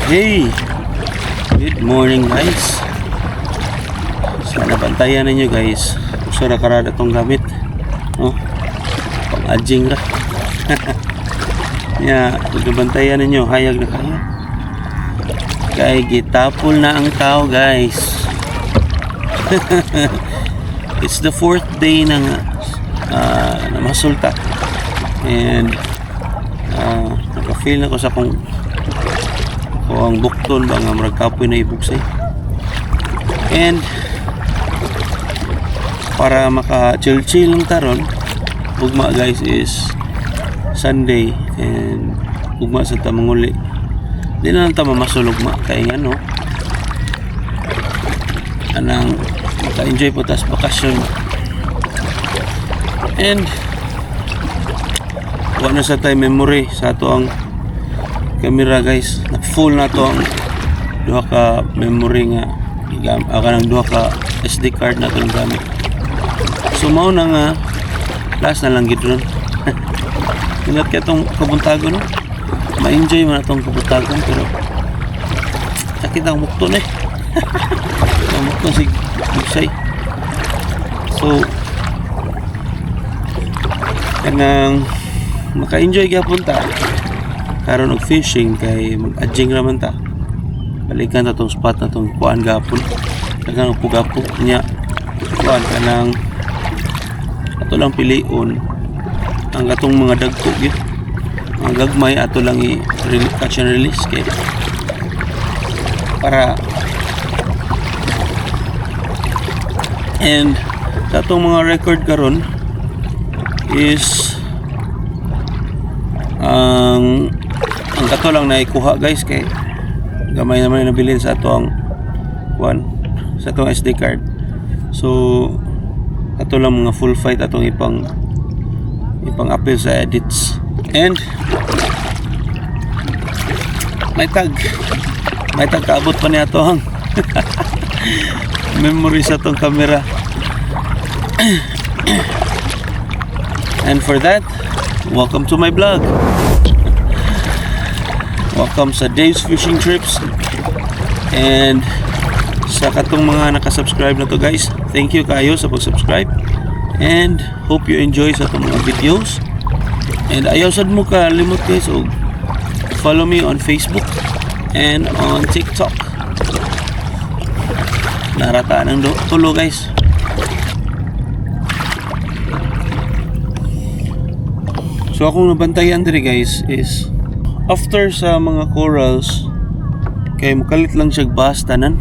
Okay. Good morning guys. Sana bantayan ninyo guys. Gusto na karada tong gamit. Oh, pang-adjing ra. Ya, bantayan ninyo. Hayag na kayo. Kay gitapol na ang tao guys. It's the 4th day ng na masulta. And naka-feel na ko sa kung ang bukton ba nga marag kapoy na ibugsay. And para maka chill lang taron ugma guys is Sunday and ugma sa ta manguli di na lang ta mamasulog ma kaya nga no anang maka-enjoy po tas bakasyon. And wala na sa tayo memory sa ato ang camera guys, na full na to ang duha ka memory nga ng duha ka SD card na to gamit. So mao na nga last na lang gid ron. Kunat ka tong kabuntagon no? Ma-enjoy man atong kabuntagon pero sakit ang mukton ang mukton si Bugsay. So kanang maka-enjoy gyapon ta karon og fishing kay mag-adjing raman ta. Balikan ta tong spot na tong kuan gapon. Daghang pugapo nya kuan kanang ato lang pilion ang atong mga dagko gyud. Ang gagmay ato lang catch and release kay para and sa atong mga record karon is ang kato lang na ikuha guys kay gamay naman na nabilin sa ato ang sa atong SD card. So ato lang mga full fight atong ipang upload sa edits. And may tag kaabot pa niya ato ang memory sa atong camera. And for that, welcome to my vlog. Welcome sa Dave's Fishing Trips. And sa katong mga nakasubscribe na to guys, thank you kayo sa pag-subscribe. And hope you enjoy sa itong mga videos. And ayaw sad mo ka limot guys o follow me on Facebook and on TikTok. Narataan ng tulo guys. So akong nabantayan diri guys is after sa mga corals kay makalit lang siya bas tanan,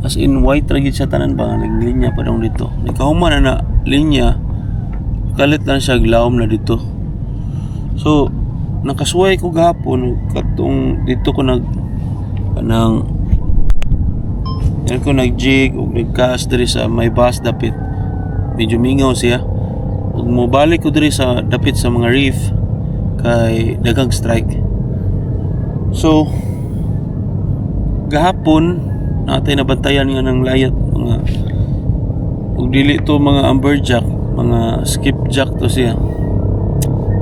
as in white ra gid siya tanan ba naglinya pa daw dito, nagkahuman na linya kalit lang siya glawom na dito. So nakasuway ko gahapon katong dito ko nag jig ug nagcast diri sa may bas dapit, medyo mingaw siya ug mobalik ko diri sa dapit sa mga reef kay daghang strike. So gahapon natin nabantayan nga ng layat mga ug dili to mga amberjack, mga skipjack to siya.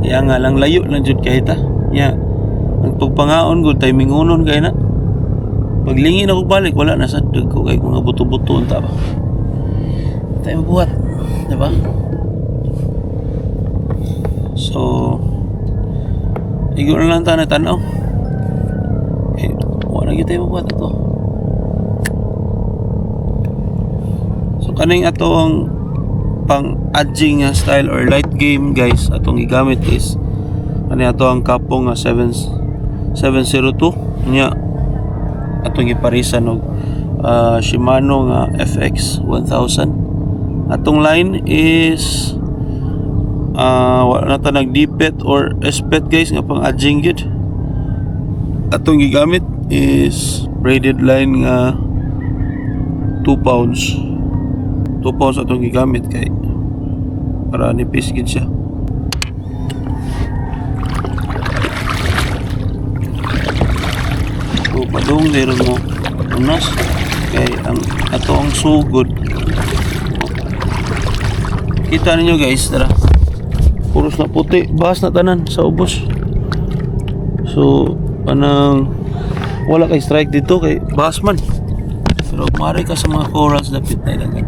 Iya nga lang layo lang jud kay ta. Ya ang pagpangaon gud tay mingunon kay na. Paglingin ako balik wala na sad ko kay mga buto-buto unta ba. Tay mabuhat, di ba? So igo na lang tayo tanaw. Wala na kita mabuhat ito. So kaning ato ang pang-adjing style or light game guys atong gigamit is kani ato ang kapong 702 nya atong giparisan og Shimano nga FX 1000. Atong line is wala na ta nag dipet or espet guys nga pang-adjing gid. atong gigamit is braided line nga 2 pounds. 2 pounds atong gigamit kay para nipis gid siya. So padung meron mo unas kay ang ato ang sugod. Kita ninyo guys, tara. Puros na puti, bahas na tanan sa ubos. So anang wala kay strike dito kay bahas man. Pero mari ka sa mga corals dapit na ilangan.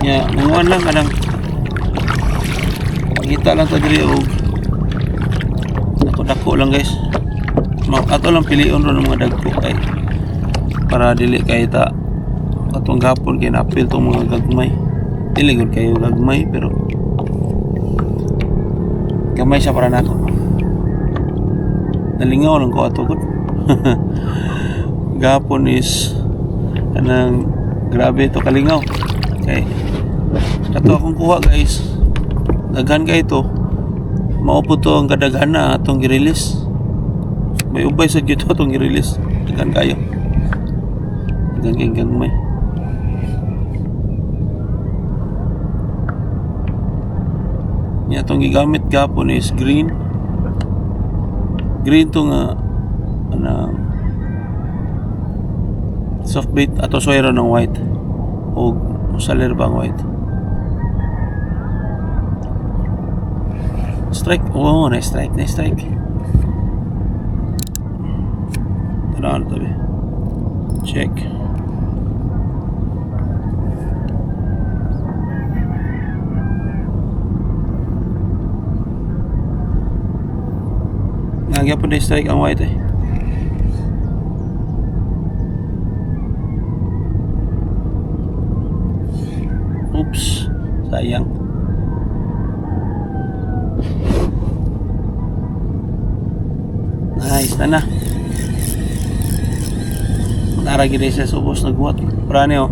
Ya, munguan lang kanang pagkita lang ta diri og dako lang guys. Ato lang pilion ron ng mga dagko kay para dili kay ta atong gapon kay napil tong mga gagmay. Dili gud kayo gagmay pero gamay siya para nako. Nalingaw lang ko ato gud. Gapon is kanang grabe to kalingaw. Okay. Ato akong kuha guys. Daghan kay ito. Mao po to ang kadaghan na atong gi-release. May ubay sa gito atong gi-release. Daghan kayo. Daghan kay gagmay. Nya atong gigamit gapon is green. Green to nga soft bait ato soyro ng white o saler bang white. Strike. Oh, nice strike. Tara tabi. Check. Nagyan po na strike ang white eh. Oops, sayang. Nice na. Naragi din siya subos nagbuhat. Prane oh.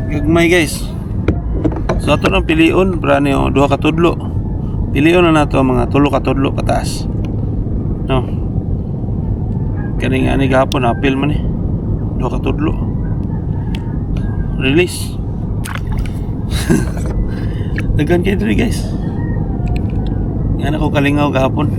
Gagmay guys. So ato nang pilion, prane oh, 2 ka tudlo. Pilion na nato ang mga 3 ka tudlo pataas. No. Kani nga ni gahapon apil man eh. 2 ka tudlo. Release. Dagan kayo dito guys. Yan ako kalingaw gahapon.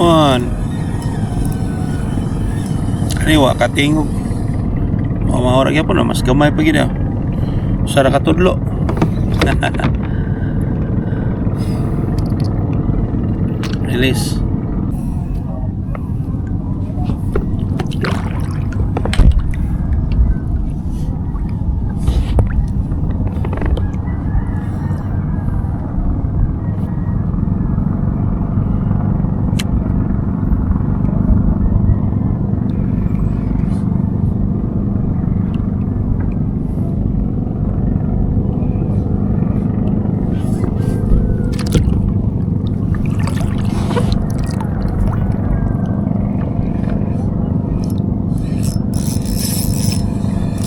One. Ani wa katingog. Mamaorag ya po na mas gamay pa gid. Sara ka tudlo. Release.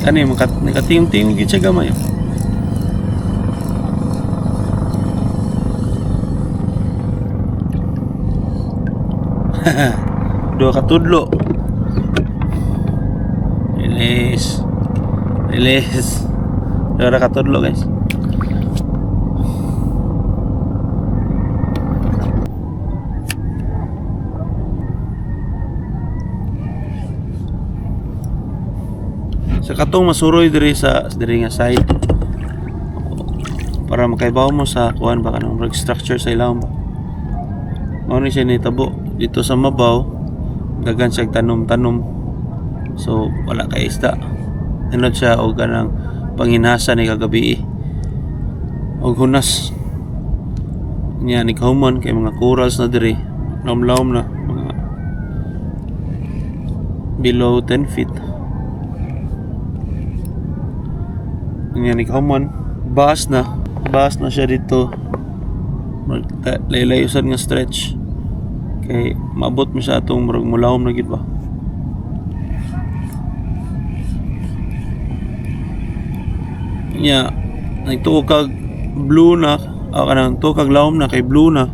Ano yung nakatingin-tingin gid siya gamay. Dua ka tudlo. Release. Dua ka tudlo guys. Sa katong masuroy diri nga side para makaibaw mo sa kuan ba kanang structure sa ilawom ba. Mao ni siya nitabo dito sa mabaw dagan siya tanom-tanom, so wala kay isda. Ano siya o ganang panginasa ni kagabi o hunas niya ni kahuman kay mga corals na diri laom-laom na mga below 10 feet. Niya ni kahuman baas na siya dito, laylay-usan nga stretch kay maabot mo sa atong murag mulawom na gid ba. Nya nagtuo kag blue na kanang tuo kag lawom na kay blue na.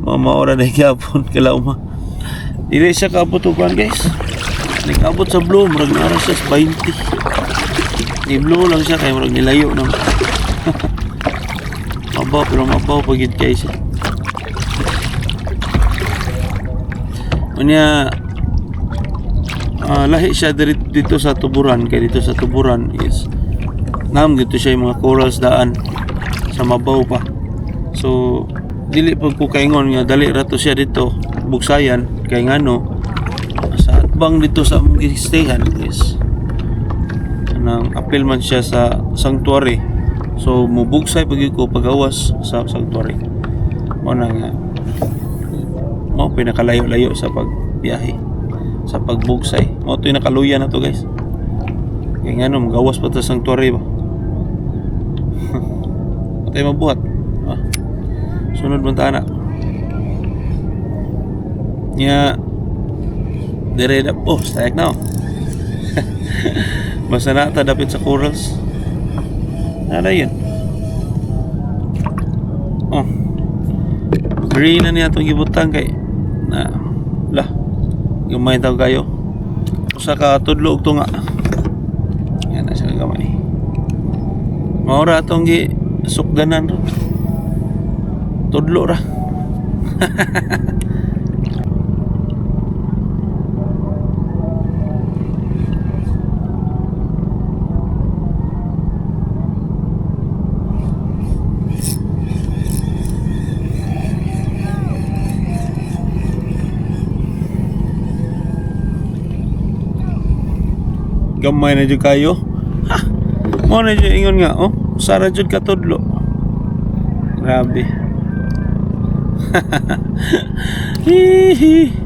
Mama ora na gyapon kay lawom. Dili siya kaabot og kan guys. Nag-abot sa blue murag nara siya sa 20. Ni blue lang siya kay murag nilayo na. Mabaw pero mabaw pagid kay siya. Unya lahi siya dito sa tuburan, kay dito sa tuburan is ngam dito siya yung mga corals daan sa mabaw pa. So dili pag ko kaingon nga dali rato siya dito bugsayan kay ngano sa atbang dito sa among stayhan is nang apil man siya sa sanctuary. So mubugsay pag ko pagawas sa sanctuary. Mo na nga mo pinakalayo-layo sa pagbiyahe, sa pagbugsay. Mo to yung nakaluya na to guys. Kaya nga no, magawas pa sa sanctuary ba. Patay mabuhat. Sunod man tana. Nya dire na stayak na. Basta na ta dapit sa corals. Nala yun. Green na niya itong gibutang kay na lah gamay tao kayo usa ka tudlo og tunga. Yan na siya gamay. Maura itong sukdanan ro tudlo ra. Gamay na jud kayo. Ha. Mo na jud ingon nga, sara jud ka tudlo. Grabe. Hihi.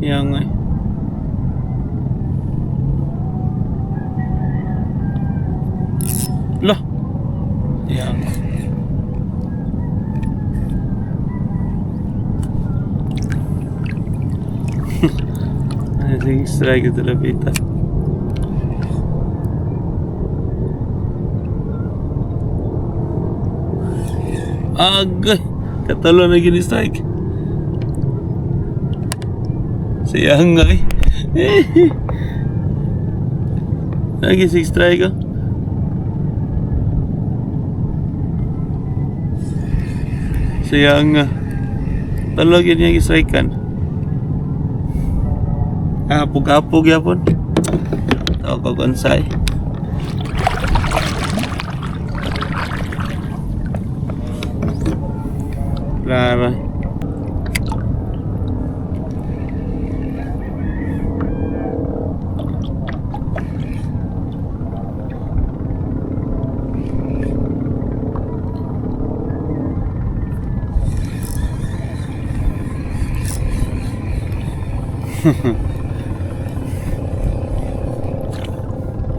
Yang lah yang ada strike itu lebih tak agak katalo lagi ni strike. Sayang nga lagi 6 strike ko. Sayang nga talagin niya strike kan. Apog-apog yapon. Tawag ko konsay. Lara.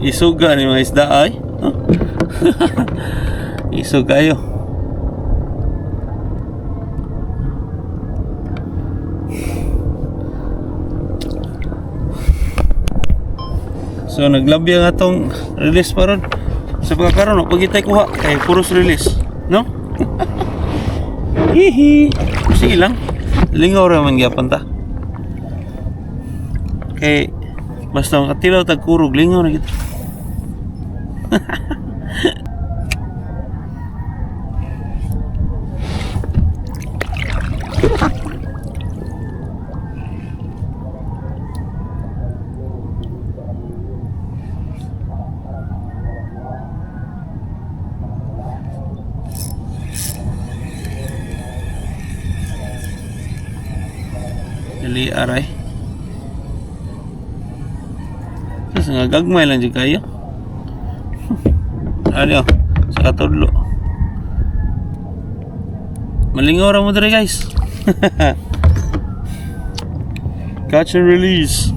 Isuga ni mga isda ay. Isog kayo. So naglabya nga tong release pa ron. Sa pagkakaroon, pagkitay kuha kay puros release, no? Hihi. Sige lang. Lingaw ra man gyapon ta. Kay basta makatilaw tag kurog lingaw na kita. Dali aray. Kasi nga gagmay lang dyan kayo. Ano sa katudlo. Malingaw ra mo dere guys. Catch and release.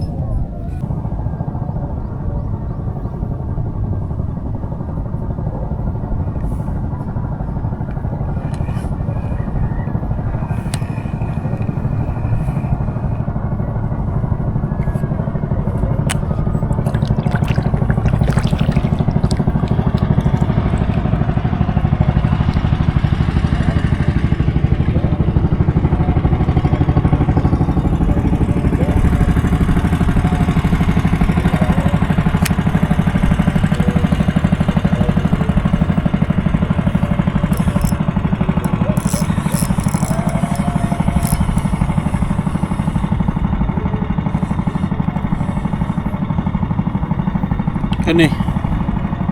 Kani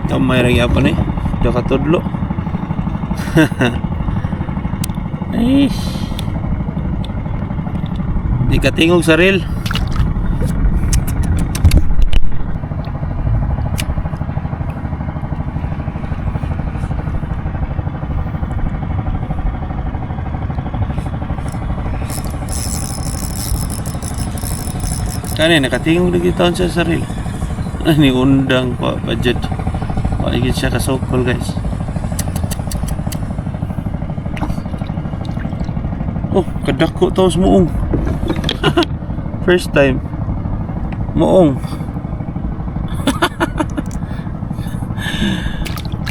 gamay ra gyapon eh do katudlo. Ay di ka tingog sa reel. Kani nakatingog na kita sa saril. Ani undang pa budget. Paigit siya kasokol guys. Oh, kadako taos muong. First time. Muong.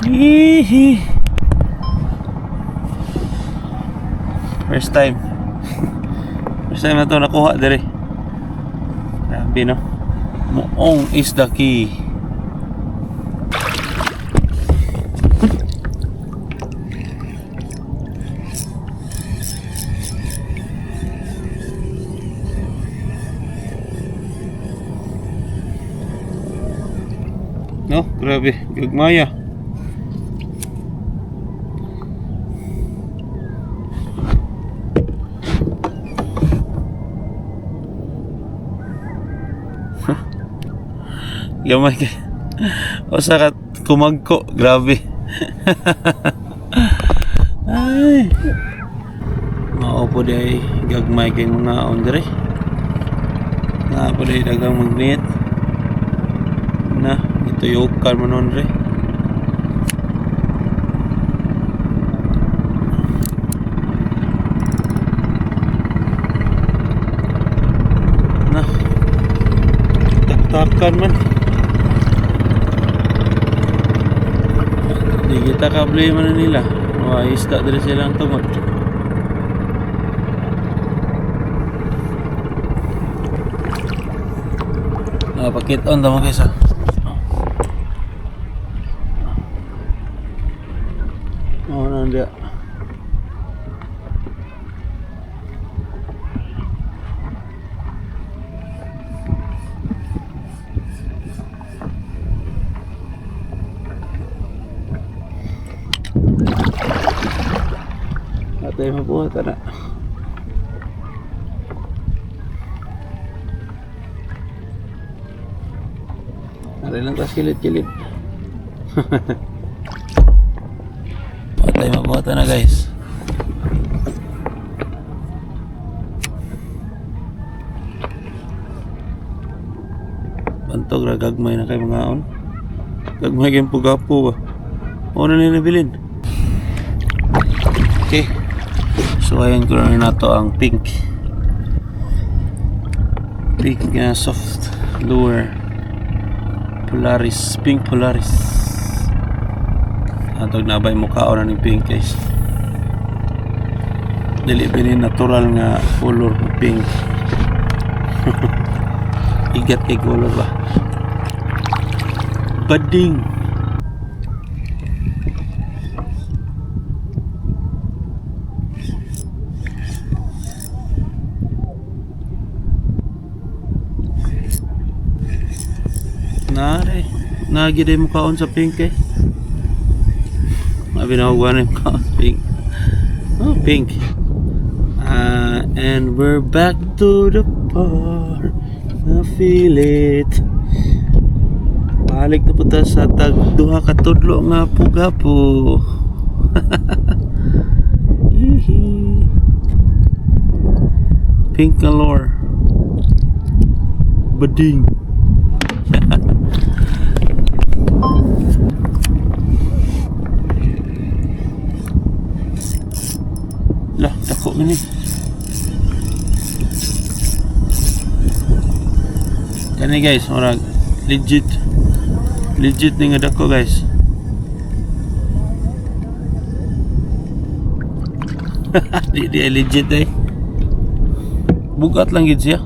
Hihi. First time. First time na ito nakuha dere. Grabe no. Muong is the key. No, grabe, gagmaya. Gamay kay. O sa kumagko, grabe. Ay. Mao po day gagmay kay mga ondre. Na po day dagang magnet. Na ito yukan man ondre. Na. Tak-takan man. Di kita kabli man nila. Wah, isda dari silang tumot. Pakit on tamo guys ah. Oh, nandiya. Atay mabuhat na. Ada lang tas kilit-kilit. Atay mabuhat na guys. Bantog ra gagmay na kay mga on. Gagmay kay pugapo ba. Ano na nabilin? Okay. So ayan ko na to ang pink soft lure Polaris, pink Polaris. Atog nabay mukha na ni pink guys. Dili bini natural nga color pink. Igat kay color ba. Bading. Nare. Nagi din mo kaon sa pink eh. Mabinawagan yung kaon pink. Oh, pink. And we're back to the park. I feel it. Balik na po ta sa duha ka tudlo nga pugapo. Pink galore. Bading. Lah, dako ni. Kani guys, orang legit ni nga dako guys. Di legit eh. Bugat lang gid siya.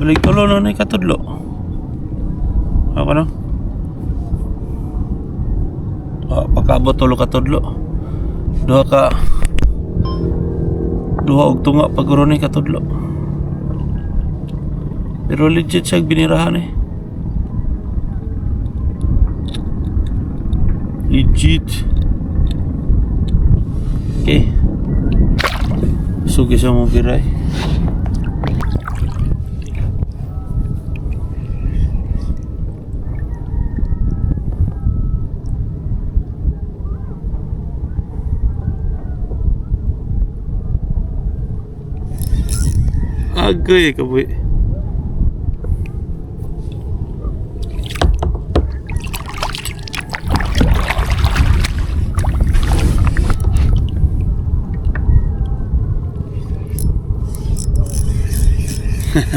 Balik tulo no na katudlo. Ako no. Pagkaabot tulo katudlo. Duha og tunga paguro ni katudlo. Pero legit siya binirahan eh. Legit. Okay. Sugi sa mong biray. Agay kaboy.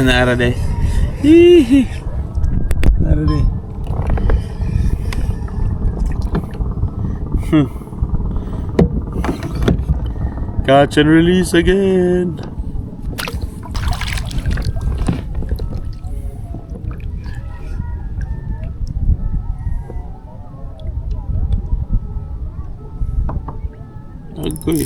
Nara deh. Hihi. Nara deh. Catch and release again. Agoy.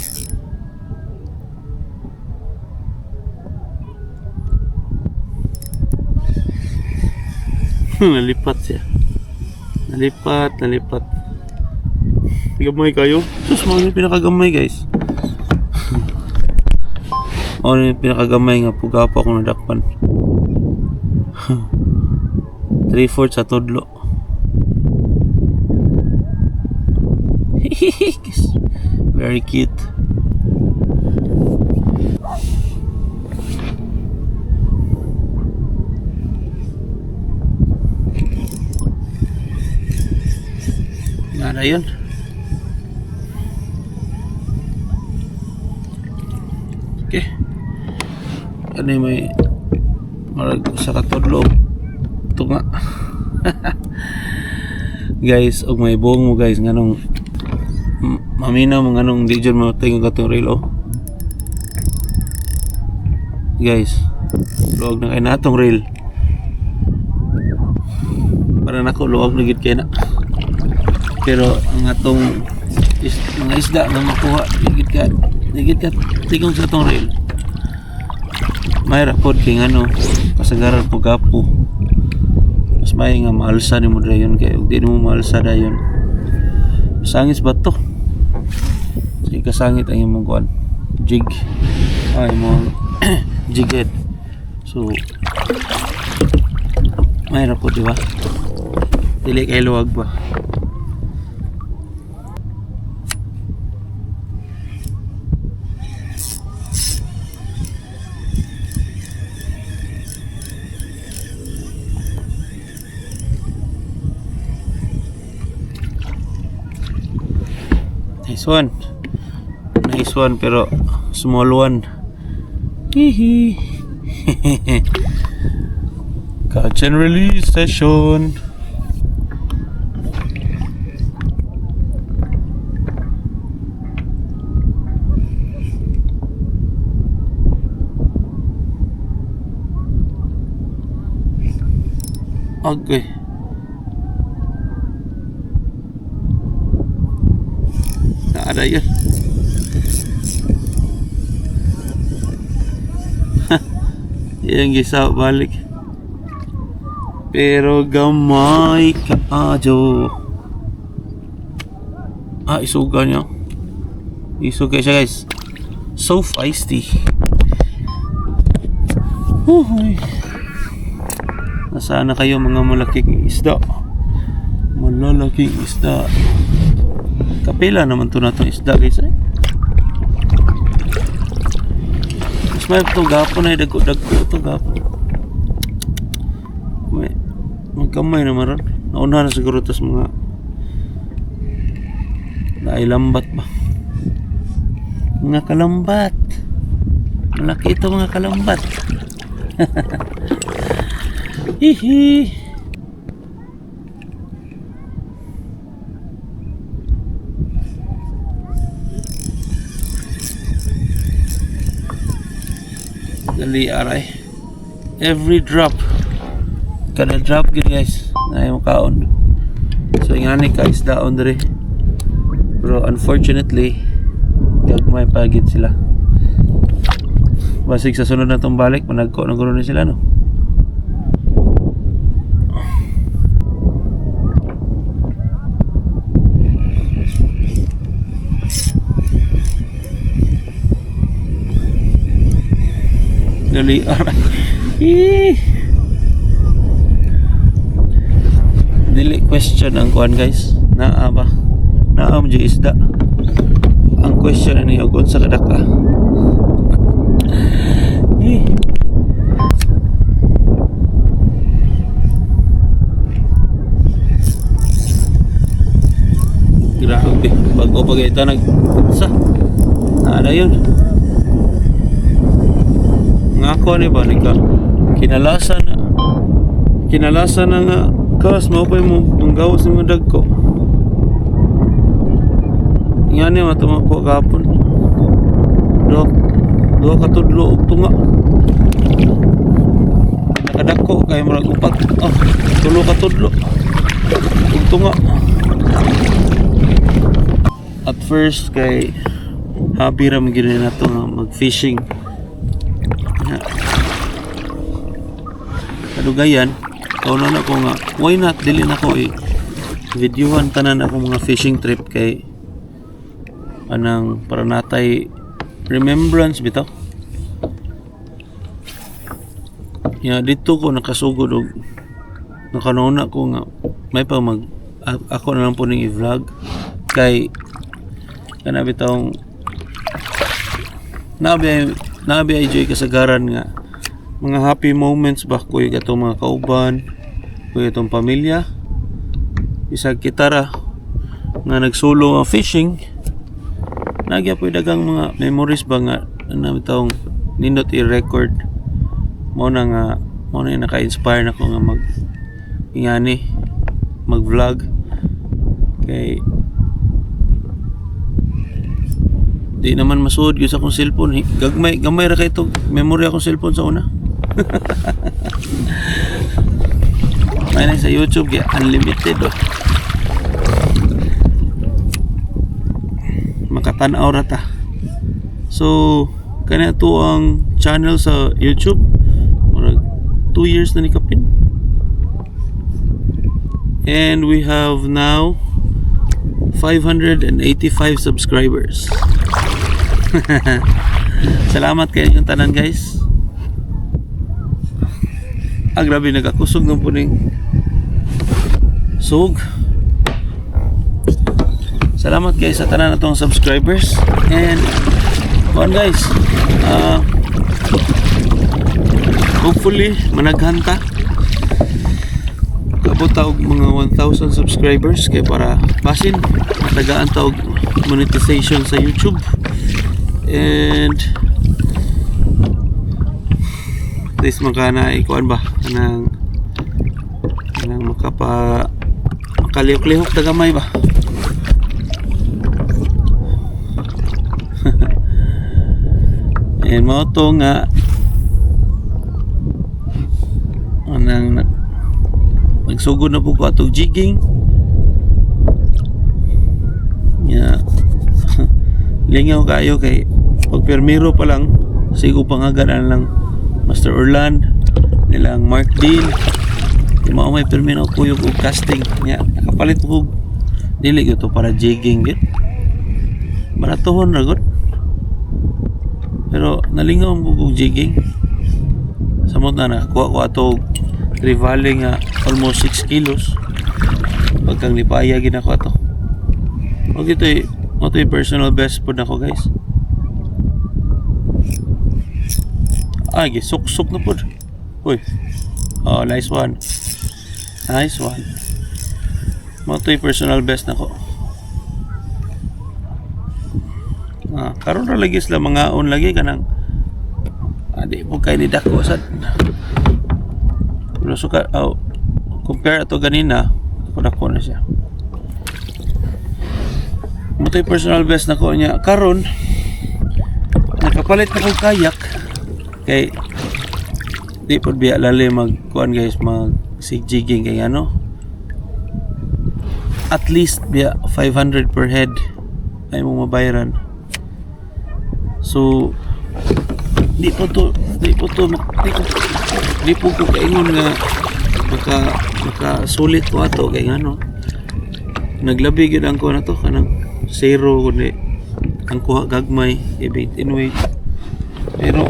Nalipat siya. Nalipat. Gamay kayo. Sus, mga pinakagamay guys. Mga pinakagamay nga pugapo akong nadakpan. 3/4 sa tudlo. Very cute. Nada yun. Okay. Ano yung may marag sa katudlo. Ito nga. Guys, og may buong mo guys nganong mamina mo nganong di dyan mo tingog katong reel oh. Guys, luwag na kayo na atong reel. Para nako luwag na gid kay na. Pero ang atong mga isda nga makuha digit ka tingog sa atong reel. May rapod kay ngano kasagaran po gapo. Mas may nga maalsa ni mo dayon kay ug di mo maalsa dayon. Sangis ba to? Sige kasangit ang imong kuan. Jig. Ay mo jig head. So may rapod di ba? Dili kay luwag ba? Nice one pero small one. Hihi. Catch and release session. Okay. Ada yun. Yang gisaw balik. Pero gamay kaayo. Isuga niya. Isuga siya guys. So feisty. Uy. Nasaan na kayo mga malaking isda? Malalaking isda. Kapila naman to na itong isda guys eh. Mas may itong gapon ay dagko-dagko itong gapon. Magkamay naman ron. Nauna na siguro ito sa mga nailambat ba. Mga kalambat. Malaki ito mga kalambat. Hihi. Dali aray. Every drop. Kada drop gid guys. Na yung kaon. So ingani ka is daon diri. Pero unfortunately gagmay pa gid sila. Basig sa sunod na tong balik managko na guro ni sila no. Dali aray. Dili question ang kuan guys. Naa ba? Naa mo isda. Ang question ni og sa kadaka. Grabe, bago pa kita nagsa. Ano yun? Ngako ni ba nika? Kinalasan na nga kas mo pa mo manggawas ng mga dagko. Nga ni matumako gapon. Dua katudlo og tunga. Nakadako kay murag upat. Tulo katudlo. Og tunga. At first kay happy ra magid na to mag-fishing. Kadugayan, kauno na ko nga why not dili na ko videohan tanan ako mga fishing trip kay anang para natay remembrance bitaw. Dito ko nakasugod og nakanuna ko nga may pa ako na lang po ning i-vlog kay kana bitawng nabi enjoy kasagaran nga mga happy moments ba ko yung gatong mga kauban ko itong pamilya isag kitara nga nagsulo fishing nagya po dagang mga memories ba nga ano itong nindot i-record mo na yung naka-inspire na ko nga mag vlog kay di naman masuod gyud sa akong cellphone gamay ra kay itong memory akong cellphone sa una. May na sa YouTube kaya unlimited makatanaw ra ta. So kanya to ang channel sa YouTube murag 2 years na ni kapin and we have now 585 subscribers. Salamat kayo yung tanan guys. Grabe nagakusog ng puning sug. Salamat guys sa tanan natong subscribers and kuan guys hopefully managhanta kabot ta og mga 1,000 subscribers kay para basin matagaan ta og monetization sa YouTube. And this makana ikuan ba kanang makalihok-lihok ta gamay ba. And mo to nga anang nagsugod na po ko atong jigging lingaw kayo kay pag permiro pa lang sigo pangagan lang Master Orlan nilang Mark Dean mao may permi na kuyog og casting nya nakapalit og dili gyud to para jigging gyud baratuhon ra gud pero nalingaw mo og jigging samot na kuha ko ato trevally nga almost 6 kilos pagkang lipaya gid ako ato og ito'y personal best po na ko guys. Ay, gisuk-suk na po. Uy. Oh, nice one. Nice one. Ito'y personal best na ko. Karon ra lagi sila mga on lagi kanang di po kay ni dako sad. Pero suka compare ato ganina, dako na siya. Ito'y personal best na ko niya. Karon nakapalit na ko kayak kay di po biya lali magkuan guys mag jigging kay ano at least biya 500 per head ay mo mabayaran so di po ko kaingon nga maka sulit ko ato kay ano naglabi gyud ang ko na to kanang zero kundi ang kuha gagmay ibig anyway pero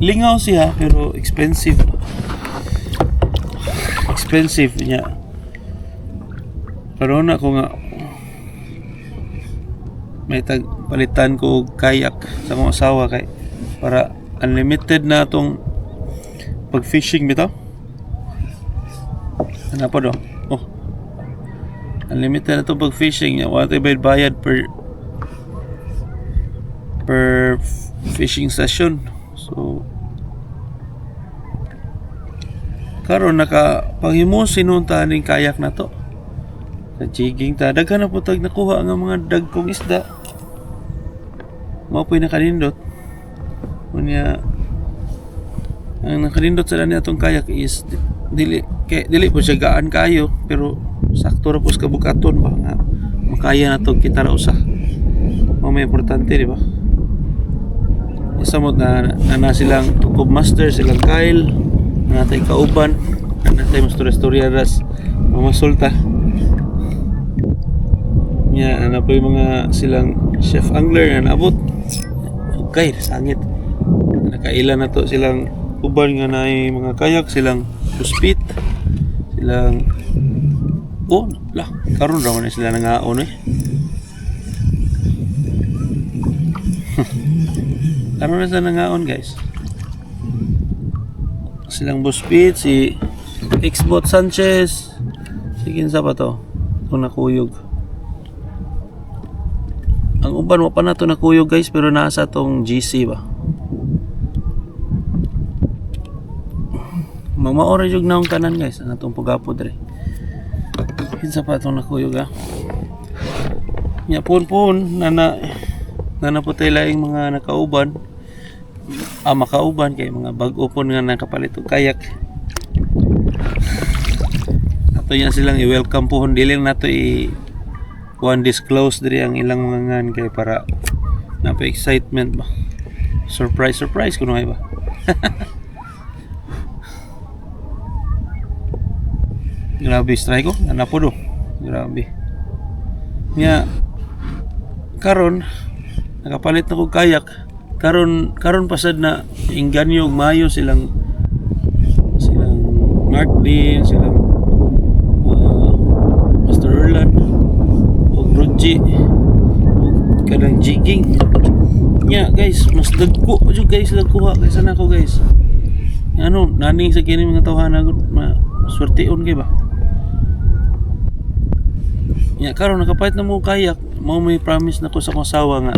lingaw siya pero expensive niya pero na ko nga may palitan ko og kayak sa akong asawa kay para unlimited na tong pag fishing bitaw ano pa do unlimited na tong pag fishing niya wala tayo bayad per fishing session so karon nakapanghimo sinunta ning kayak na to sa jigging ta daghan na po tag nakuha nga mga dagkong isda mao po'y nakalindot unya ang nakalindot sa niya atong kayak is dili po siya gaan kayo pero sakto ra po sa kabukaton ba nga makaya na to kita ra usa mao may importante di ba samot na silang tukob master silang Kyle natay kauban natay masturya-sturyadas mamasulta nya ana pa yung mga silang chef angler na naabot okay sangit nakaila na to silang uban nga naay mga kayak silang puspit silang karon ra man sila nangaon karon na sila nangaon guys silang Buspit, si Xbot Sanchez sige sa pa to itong nakuyog ang uban mo pa na to nakuyog guys pero nasa tong GC ba magmaora yung naong kanan guys ang atong pugapod rin kinsa pa itong nakuyog nya pun nanaputay laing mga nakauban makauban kay mga bag-o pon nga nakapalit og kayak ato yan silang i-welcome pohon dili nato one disclose diri ang ilang mga ngan kay para napa excitement ba surprise kuno ay ba grabe strike ko nanapo do grabe nya karon nakapalit na ko kayak karon pasad na inganyo og mayo silang Mark Dean silang Master Erland og Roji og kanang jigging nya guys mas dagko jud guys kuha kaysa nako guys ano naning sa kini mga tawhana gud maswerteon kay ba nya karon nakapalit na mo kayak mao may promise nako sa akong asawa nga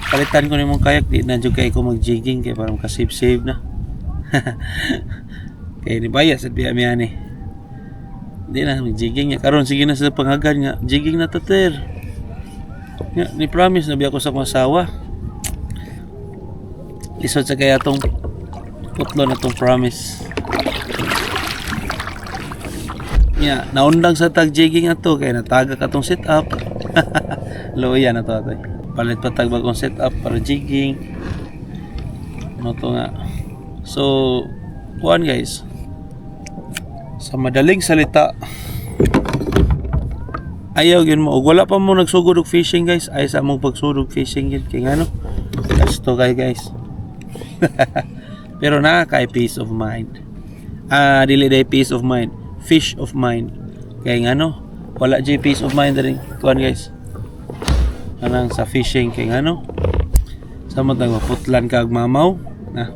palitan ko na mong kayak di na dyan kayo ko mag-jigging kaya para makasave na kaya ni bayas at biya-miyan di na mag-jigging karon sige na sa panghagan nga jigging na tater nga ni promise na biya ko sa akong asawa lisod sa kaya tong putlo na tong promise nga naundang sa tag-jigging ato kaya nataga ka tong sit up loya na to atoy palit pa tag bagong setup para jigging ano to nga so kuan guys Sa madaling salita, ayaw yun mo. Ug wala pa mo nagsugod og fishing guys. Ay sa mong pagsugod fishing yun. Kaya ano? Gasto kayo guys. Pero kay peace of mind. Dili day peace of mind. Fish of mind. Kaya ano? Wala jay peace of mind rin. Kuan guys. Anang sa fishing. Kaya ano? Sa mga maputlan ka ag mamaw.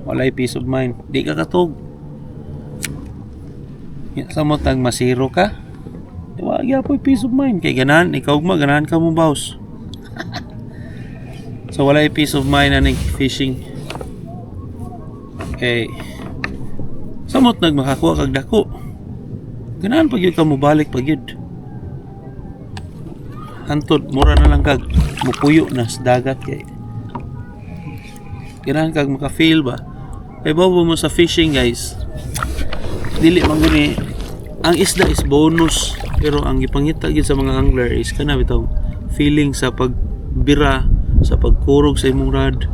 Wala peace of mind. Di ka katog. Sa mga masiro ka. Wag po peace of mind kay ganan ikaw ganahan ka mo boss. So wala peace of mind aning fishing. Okay. Samot nagmakakuha kag dako. Ganahan pag yun ka mo balik pag yun. Hantod mura na lang kag mupuyo na sa dagat kay. Ganahan kag maka-feel ba. Kay bobo mo sa fishing guys. Dili man guni ang isda is bonus. Pero ang ipangita gid sa mga angler is kana bitaw feeling sa pagbira, sa pagkurog sa imong rod,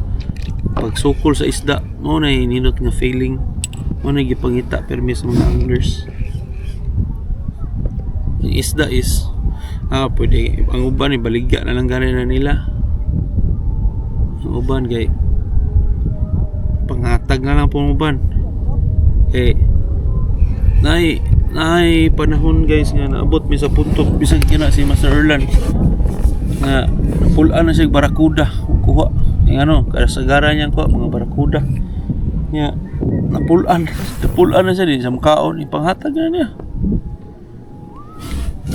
pagsukol sa isda, mao na hinindot nga feeling, mao na gipangita permi sa mga anglers. Ang isda is pwede ang uban ni baligya na lang gani na nila. Ang uban kay panghatag na lang po ang uban. Nay panahon guys nga naabot mi sa punto bisag kina si Master Erlan nga pulaan na siya barakuda kuha yung kasagaran niya kuha mga barakuda nya napulaan na siya din sa makaon ipanghatag na niya.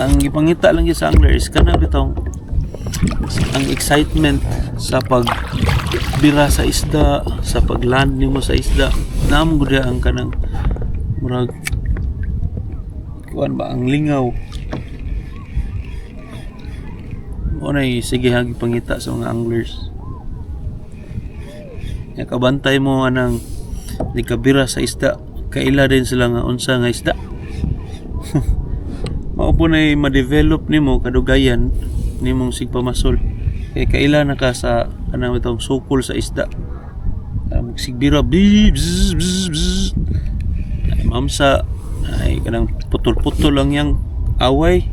Ang ipangita lang sa angler is kana bitaw ang excitement sa pagbira sa isda, sa pagland nimo sa isda, namo gud ang kanang murag kuan ba ang lingaw. O na sige hagi pangita sa mga anglers. Ya kabantay mo anang di kabira sa isda, kaila din sila nga unsa nga isda. Mao po na ma-develop nimo kadugayan nimong sigpamasol. Kay kaila na ka sa kanang itong sukol sa isda. Magsigbira bzz bzz bzz. Ay mamsa ay kanang putol-putol lang yang away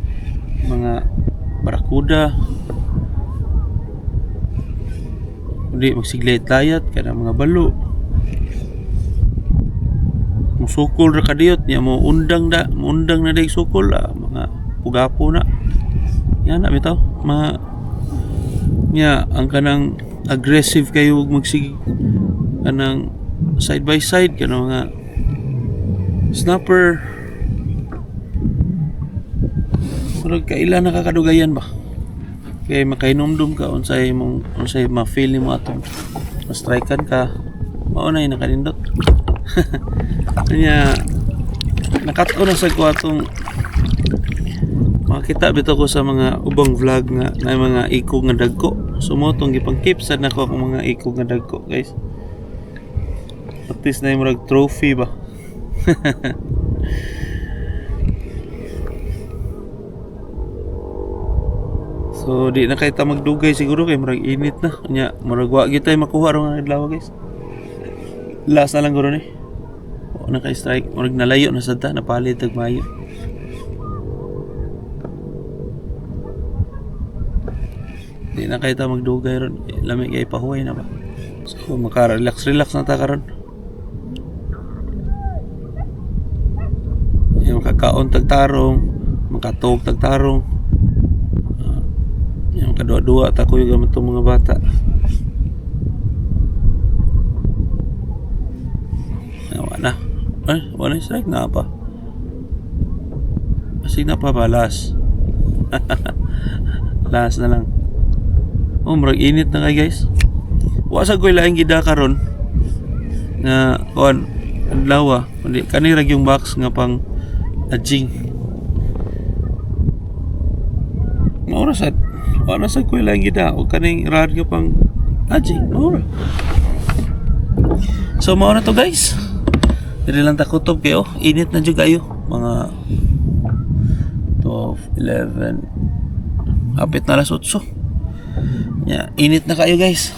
mga barakuda hindi magsiglayat-layat kanang mga balo musukol ra kadiyot niya mo undang na day sukol mga pugapo na yan na bitaw niya ang kanang aggressive kayo magsig kanang side by side kanang mga snapper. Murag kaila nakakadugayan ba? Kay makainomdom ka unsay ma-feel nimo atong ma-strikean ka. Mao na nakanindot. Kanya nakat-o na sa ko atong makita bitaw ko sa mga ubang vlog nga na mga ikog nga dagko. Sumotong gipang-keep sad nako ang mga ikog nga dagko, guys. At least na murag trophy ba. So di na kay ta magdugay siguro kay murag init na nya murag wa gyud tay makuha ro nga adlaw guys. Last na lang guro ni. O na kay strike murag nalayo na sad ta napalit tag mayo. Di na kay ta magdugay ron lami kay pahuway na ba. So maka-relax na ta karon. Makakaon tagtarong, makatog tagtarong. Yung kadua-dua ta ko yung itong mga bata. Wala. Wala strike na pa. Masig na pa balas. Last na lang. Murag init na kay guys. Wasa ko ilaing gida karon na kon adlaw kundi kani ra yung box nga pang ajing. Maura sad ko lang gida o kaning rad nga pang ajing. Maura. So maura to guys. Dili lang ta kutob kayo. Init na jud kayo. Mga 12, 11 apit na alas 8. Init na kayo guys.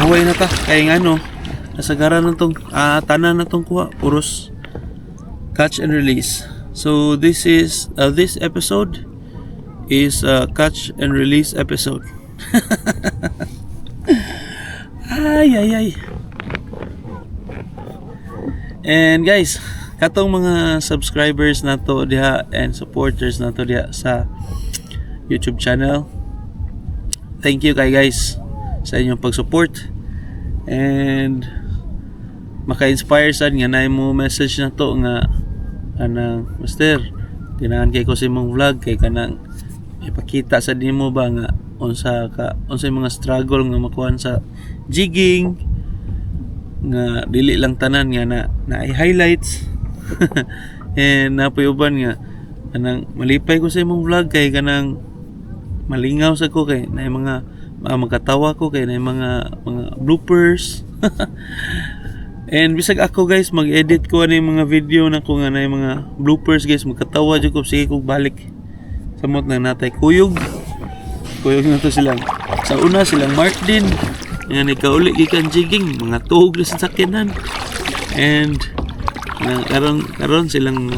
Huway na ta kay nga nasagaran na tong tanan na tong kuha puros catch and release. So this episode is a catch and release episode. ay. And guys, katong mga subscribers nato diha and supporters nato diha sa YouTube channel, thank you kay guys sa inyong pag-support and maka-inspire sad nga na mo message na to nga anang master ganahan kay ko sa imong vlog kay kanang ipakita sa nimo ba nga unsa mga struggle nga makuha sa jigging nga dili lang tanan nga na highlights and napoy uban nga kanang malipay ko sa imong vlog kay kanang malingaw sa ko kay na mga magkatawa ko kay na mga bloopers. And bisag ako guys mag-edit ko ani mga video na ko nga na mga bloopers guys magkatawa jud ko sige kog balik samot na natay kuyog na to silang sa una silang Mark din nga nikauli gikan jigging mga tuog na sa sakyanan and karon silang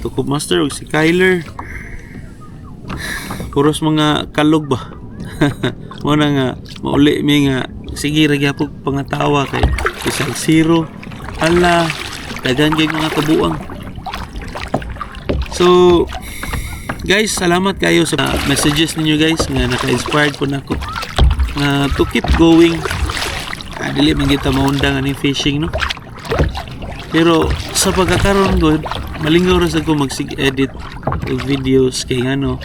Tukob Master ug si Kyler puros mga kalog ba. Mo na nga mauli mi nga sige ra gyapon pangatawa kay isang zero ala daghan gyud mga kabuang. So guys, salamat kayo sa messages ninyo guys nga naka-inspired po nako to keep going. Dili man kita maundang ani fishing no, pero sa pagkakaroon good malingaw ra sad ko magsig-edit og videos kay ngano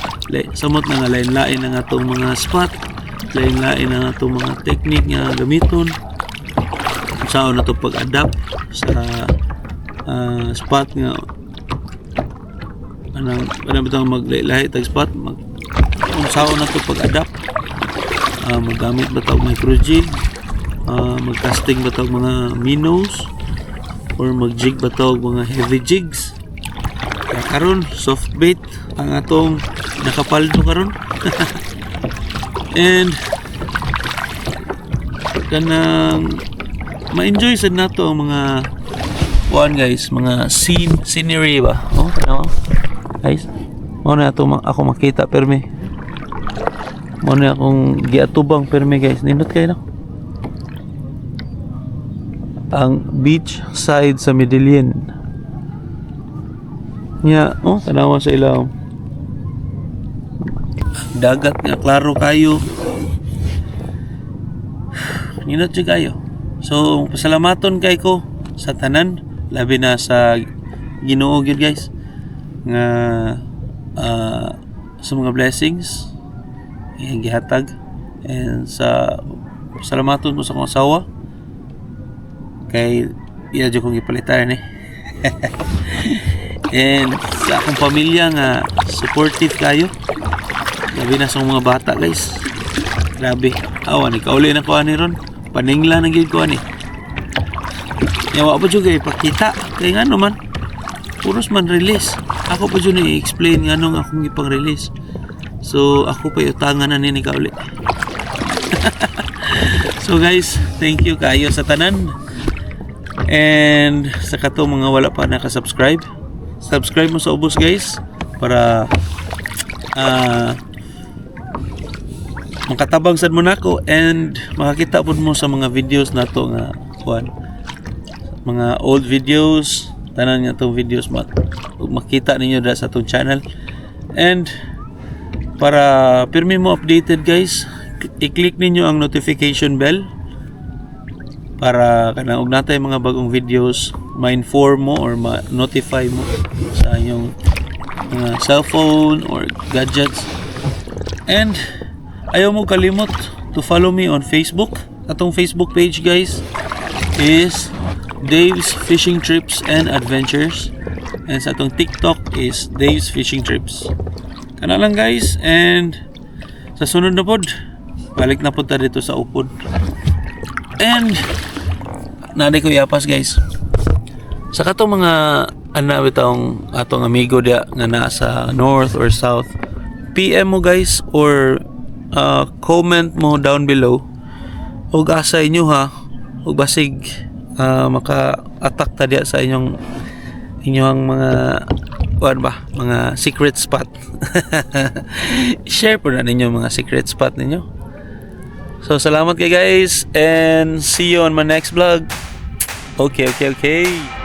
samot na nga lain-lain ang atong mga spot, lain-lain ang atong mga technique nga gamiton saan na to pag-adapt sa spot nga anong bitang maglahi tag spot saan na to pag-adapt maggamit ba tawag micro jig, magcasting ba tawag mga minnows or mag-jig ba tawag mga heavy jigs. Kaya karon soft bait ang atong nakapaldo karon. And kanang ma-enjoy sad nato ang mga guys, mga scenery ba. Guys, mo na ako makita permi. Mo na akong giatubang permi guys. Nindot kayo na. Ang beach side sa Medellin. Nya, tanawa sa ilaw. Dagat nga klaro kayo. Nindot jud kayo. So, pasalamaton kay ko sa tanan, labi na sa Ginoo gyud guys. Nga sa mga blessings yang gihatag and sa pasalamaton ko sa akong asawa kay iya jud kong gipalitan and sa akong pamilya nga supportive kayo labi na sa mga bata guys. Grabe awan ikauli na ko ani ron paningla na gyud ko ani yawa pa jud kay pakita kay ngano man puros man release ako pa jud i-explain nganong akong ipang release so ako pa utangan na ni kauli. So guys, thank you kayo sa tanan. And sa kato mga wala pa naka-subscribe, subscribe mo sa ubos guys para makatabang sad mo nako and makakita pud mo sa mga videos nato nga mga old videos tanan nga tong videos makita ninyo da sa tong channel. And para pirmi mo updated guys, i-click ninyo ang notification bell para kanang og natay mga bagong videos ma-inform mo or ma-notify mo sa inyong mga cellphone or gadgets. And ayaw mo kalimot to follow me on Facebook. Atong Facebook page guys is Dave's Fishing Trips and Adventures and sa atong TikTok is Dave's Fishing Trips. Kana lang guys, and sa sunod na pod balik na punta dito sa upod. And naday ko yapas guys sa katong mga bitong atong amigo dia nga nasa north or south, PM mo guys or comment mo down below og asa inyo ha og basig maka-attack ta dia sa inyong inyong mga ano ba, mga secret spot. Share po na ninyo mga secret spot ninyo. So salamat kay guys and see you on my next vlog. Okay.